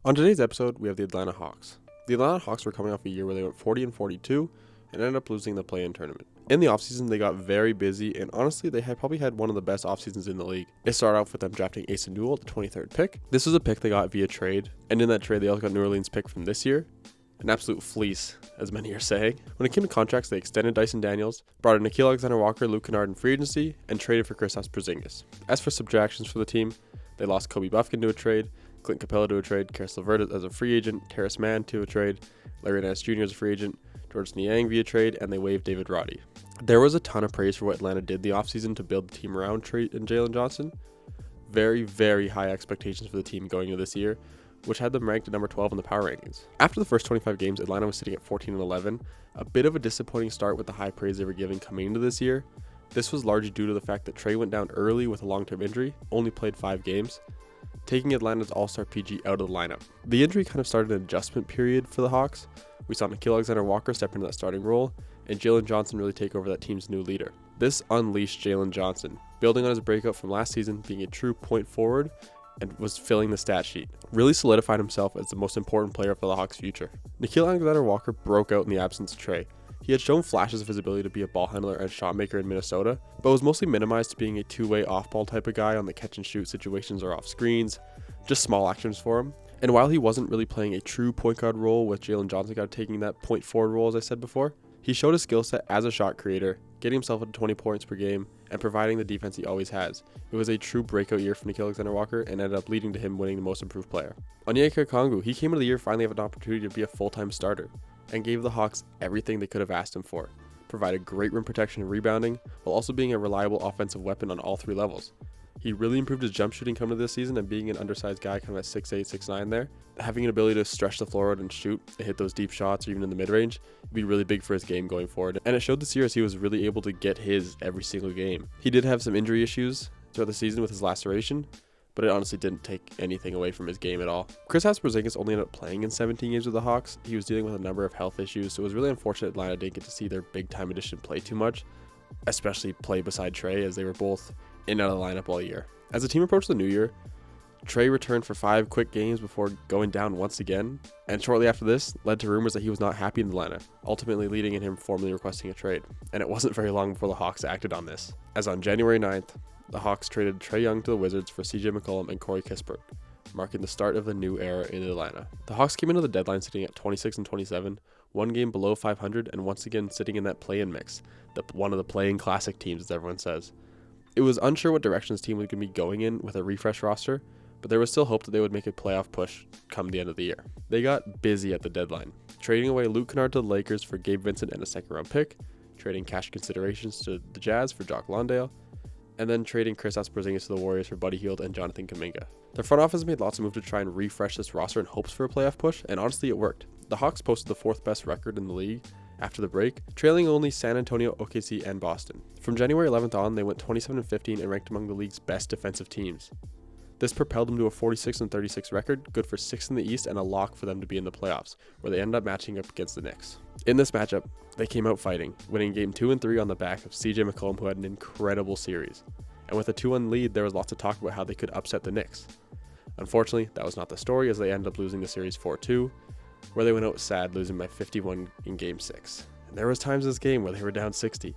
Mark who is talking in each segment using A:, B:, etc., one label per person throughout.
A: On today's episode, we have the Atlanta Hawks. The Atlanta Hawks were coming off a year where they went 40-42 and ended up losing the play-in tournament. In the offseason, they got very busy, and honestly, they had probably had one of the best offseasons in the league. It started off with them drafting Ace Newell, the 23rd pick. This was a pick they got via trade, and in that trade, they also got New Orleans' pick from this year. An absolute fleece, as many are saying. When it came to contracts, they extended Dyson Daniels, brought in Nickeil Alexander-Walker, Luke Kennard in free agency, and traded for Kristaps Porzingis. As for subtractions for the team, they lost Kobe Buffkin to a trade, Clint Capella to a trade, Karis LeVert as a free agent, Terrence Mann to a trade, Larry Nance Jr. as a free agent, George Niang via trade, and they waived David Roddy. There was a ton of praise for what Atlanta did the offseason to build the team around Trey and Jalen Johnson. Very, very high expectations for the team going into this year, which had them ranked at number 12 in the power rankings. After the first 25 games, Atlanta was sitting at 14-11, a bit of a disappointing start with the high praise they were giving coming into this year. This was largely due to the fact that Trey went down early with a long-term injury, only played 5 games, taking Atlanta's all-star PG out of the lineup. The injury kind of started an adjustment period for the Hawks. We saw Nickeil Alexander-Walker step into that starting role, and Jalen Johnson really take over that team's new leader. This unleashed Jalen Johnson, building on his breakout from last season, being a true point forward, and was filling the stat sheet. Really solidified himself as the most important player for the Hawks' future. Nickeil Alexander-Walker broke out in the absence of Trey. He had shown flashes of his ability to be a ball handler and shot maker in Minnesota, but was mostly minimized to being a two-way off-ball type of guy on the catch-and-shoot situations or off screens, just small actions for him. And while he wasn't really playing a true point guard role with Jalen Johnson kind of taking that point forward role as I said before, he showed his skill set as a shot creator, getting himself up to 20 points per game, and providing the defense he always has. It was a true breakout year for Nickeil Alexander-Walker and ended up leading to him winning the most improved player. Onyeka Okongwu, he came into the year finally having an opportunity to be a full-time starter, and gave the Hawks everything they could have asked him for. Provided great rim protection and rebounding, while also being a reliable offensive weapon on all 3 levels. He really improved his jump shooting coming to this season, and being an undersized guy kind of at 6'8", 6'9" there, having an ability to stretch the floor out and shoot and hit those deep shots or even in the mid-range would be really big for his game going forward. And it showed this year as he was really able to get his every single game. He did have some injury issues throughout the season with his laceration, but it honestly didn't take anything away from his game at all. Kristaps Porzingis only ended up playing in 17 games with the Hawks. He was dealing with a number of health issues, so it was really unfortunate Atlanta didn't get to see their big-time addition play too much, especially play beside Trey, as they were both in and out of the lineup all year. As the team approached the new year, Trey returned for 5 quick games before going down once again, and shortly after this led to rumors that he was not happy in Atlanta, ultimately leading in him formally requesting a trade. And it wasn't very long before the Hawks acted on this, as on January 9th, the Hawks traded Trae Young to the Wizards for CJ McCollum and Corey Kispert, marking the start of the new era in Atlanta. The Hawks came into the deadline sitting at 26-27, 1 game below 500, and once again sitting in that play-in mix, one of the play-in classic teams, as everyone says. It was unsure what direction this team was going to be going in with a refresh roster, but there was still hope that they would make a playoff push come the end of the year. They got busy at the deadline, trading away Luke Kennard to the Lakers for Gabe Vincent and a second-round pick, trading cash considerations to the Jazz for Jock Landale, and then trading Kristaps Porzingis to the Warriors for Buddy Hield and Jonathan Kuminga. Their front office made lots of moves to try and refresh this roster in hopes for a playoff push, and honestly it worked. The Hawks posted the 4th best record in the league after the break, trailing only San Antonio, OKC, and Boston. From January 11th on, they went 27-15 and ranked among the league's best defensive teams. This propelled them to a 46-36 record, good for 6th in the East and a lock for them to be in the playoffs, where they ended up matching up against the Knicks. In this matchup, they came out fighting, winning game 2 and 3 on the back of CJ McCollum, who had an incredible series. And with a 2-1 lead, there was lots of talk about how they could upset the Knicks. Unfortunately, that was not the story, as they ended up losing the series 4-2, where they went out sad, losing by 51 in game 6. And there was times in this game where they were down 60.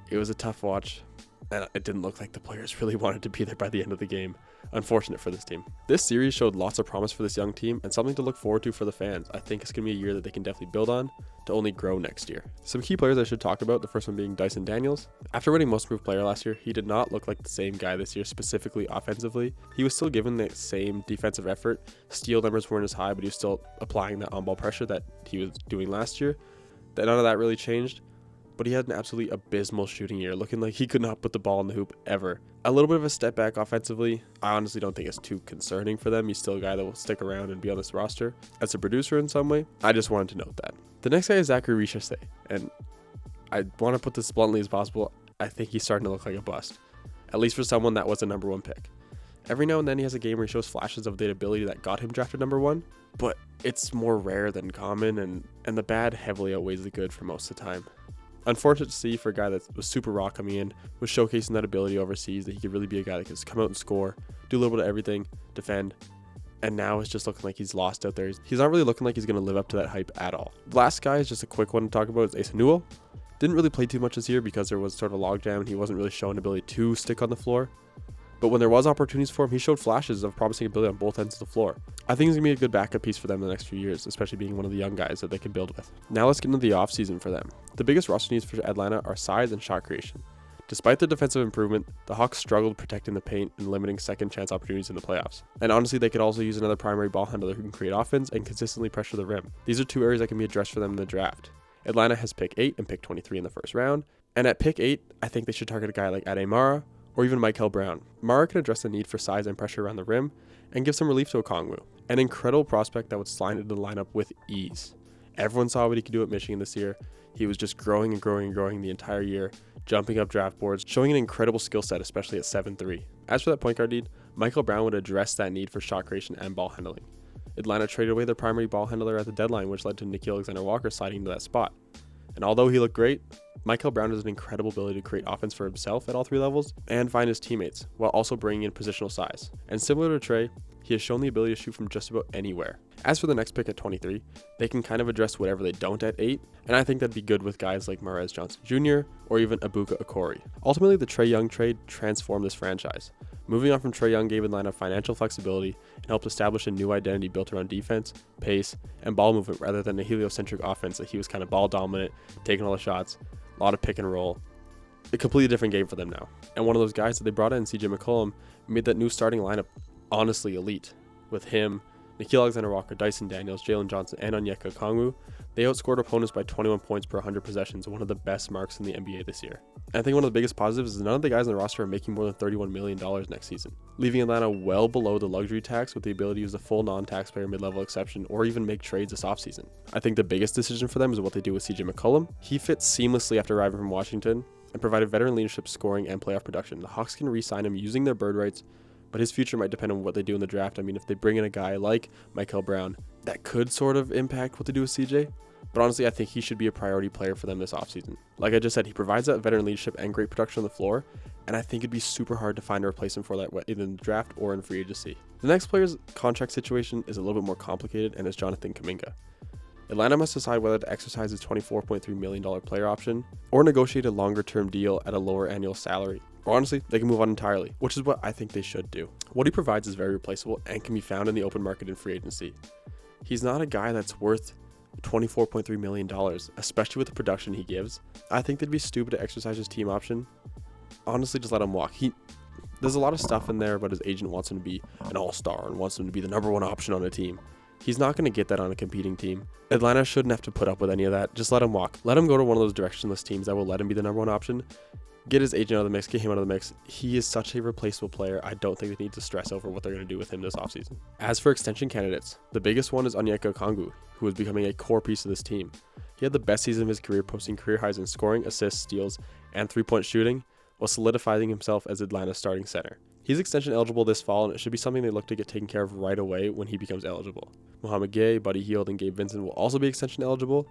A: It was a tough watch, and it didn't look like the players really wanted to be there by the end of the game. Unfortunate for this team. This series showed lots of promise for this young team and something to look forward to for the fans. I think it's going to be a year that they can definitely build on to only grow next year. Some key players I should talk about, the first one being Dyson Daniels. After winning Most Improved Player last year, he did not look like the same guy this year, specifically offensively. He was still given the same defensive effort. Steal numbers weren't as high, but he was still applying that on-ball pressure that he was doing last year. None of that really changed. But he had an absolutely abysmal shooting year, looking like he could not put the ball in the hoop ever. A little bit of a step back offensively. I honestly don't think it's too concerning for them. He's still a guy that will stick around and be on this roster. As a producer in some way, I just wanted to note that. The next guy is Zachary Richardson, and I want to put this bluntly as possible. I think he's starting to look like a bust, at least for someone that was a number 1 pick. Every now and then he has a game where he shows flashes of the ability that got him drafted number 1, but it's more rare than common, and the bad heavily outweighs the good for most of the time. Unfortunate to see for a guy that was super raw coming in, was showcasing that ability overseas, that he could really be a guy that could just come out and score, do a little bit of everything, defend, and now it's just looking like he's lost out there. He's not really looking like he's going to live up to that hype at all. The last guy is just a quick one to talk about is Asa Newell. Didn't really play too much this year because there was sort of a logjam and he wasn't really showing ability to stick on the floor. But when there was opportunities for him, he showed flashes of promising ability on both ends of the floor. I think he's going to be a good backup piece for them in the next few years, especially being one of the young guys that they can build with. Now let's get into the offseason for them. The biggest roster needs for Atlanta are size and shot creation. Despite the defensive improvement, the Hawks struggled protecting the paint and limiting second chance opportunities in the playoffs. And honestly, they could also use another primary ball handler who can create offense and consistently pressure the rim. These are two areas that can be addressed for them in the draft. Atlanta has pick 8 and pick 23 in the first round. And at pick 8, I think they should target a guy like Ade Mara or even Michael Brown. Mara can address the need for size and pressure around the rim and give some relief to Okongwu, an incredible prospect that would slide into the lineup with ease. Everyone saw what he could do at Michigan this year. He was just growing and growing and growing the entire year, jumping up draft boards, showing an incredible skill set, especially at 7'3". As for that point guard need, Michael Brown would address that need for shot creation and ball handling. Atlanta traded away their primary ball handler at the deadline, which led to Nickeil Alexander-Walker sliding into that spot. And although he looked great, Michael Brown has an incredible ability to create offense for himself at all 3 levels and find his teammates, while also bringing in positional size. And similar to Trey, he has shown the ability to shoot from just about anywhere. As for the next pick at 23, they can kind of address whatever they don't at 8, and I think that'd be good with guys like Marez Johnson Jr. or even Ibuka Okori. Ultimately, the Trae Young trade transformed this franchise. Moving on from Trae Young gave Atlanta financial flexibility and helped establish a new identity built around defense, pace, and ball movement rather than a heliocentric offense that he was kind of ball dominant, taking all the shots, a lot of pick and roll. A completely different game for them now. And one of those guys that they brought in, CJ McCollum, made that new starting lineup honestly elite. With him, Nickeil Alexander-Walker, Dyson Daniels, Jalen Johnson, and Onyeka Okongwu, they outscored opponents by 21 points per 100 possessions, one of the best marks in the NBA this year. And I think one of the biggest positives is none of the guys on the roster are making more than $31 million next season, leaving Atlanta well below the luxury tax with the ability to use a full non-taxpayer mid-level exception or even make trades this offseason. I think the biggest decision for them is what they do with CJ McCollum. He fits seamlessly after arriving from Washington and provided veteran leadership, scoring, and playoff production. The Hawks can re-sign him using their bird rights, but his future might depend on what they do in the draft. I mean, if they bring in a guy like Michael Brown, that could sort of impact what they do with CJ. But honestly, I think he should be a priority player for them this offseason. Like I just said, he provides that veteran leadership and great production on the floor, and I think it'd be super hard to find a replacement for that either in the draft or in free agency. The next player's contract situation is a little bit more complicated, and is Jonathan Kuminga. Atlanta must decide whether to exercise his $24.3 million player option or negotiate a longer-term deal at a lower annual salary. Or honestly, they can move on entirely, which is what I think they should do. What he provides is very replaceable and can be found in the open market in free agency. He's not a guy that's worth $24.3 million, especially with the production he gives. I think they'd be stupid to exercise his team option. Honestly, just let him walk. There's a lot of stuff in there, but his agent wants him to be an all-star and wants him to be the number 1 option on a team. He's not going to get that on a competing team. Atlanta shouldn't have to put up with any of that. Just let him walk. Let him go to one of those directionless teams that will let him be the number 1 option. Get his agent out of the mix, get him out of the mix. He is such a replaceable player. I don't think they need to stress over what they're going to do with him this offseason. As for extension candidates, the biggest one is Onyeka Okongwu, who is becoming a core piece of this team. He had the best season of his career, posting career highs in scoring, assists, steals, and 3-point shooting, while solidifying himself as Atlanta's starting center. He's extension eligible this fall, and it should be something they look to get taken care of right away when he becomes eligible. Mohamed Gay, Buddy Hield, and Gabe Vincent will also be extension eligible,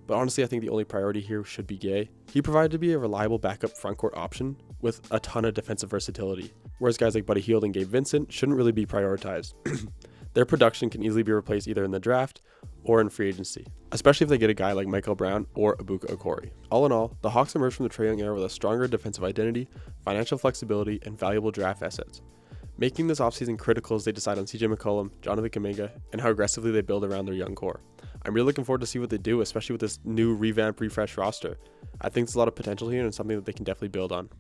A: but honestly, I think the only priority here should be Gay. He provided to be a reliable backup frontcourt option with a ton of defensive versatility, whereas guys like Buddy Hield and Gabe Vincent shouldn't really be prioritized. Their production can easily be replaced either in the draft or in free agency, especially if they get a guy like Michael Brown or Ibuka Okori. All in all, the Hawks emerged from the Trae Young era with a stronger defensive identity, financial flexibility, and valuable draft assets, making this offseason critical as they decide on CJ McCollum, Jonathan Kuminga, and how aggressively they build around their young core. I'm really looking forward to see what they do, especially with this new revamped, refreshed roster. I think there's a lot of potential here and something that they can definitely build on.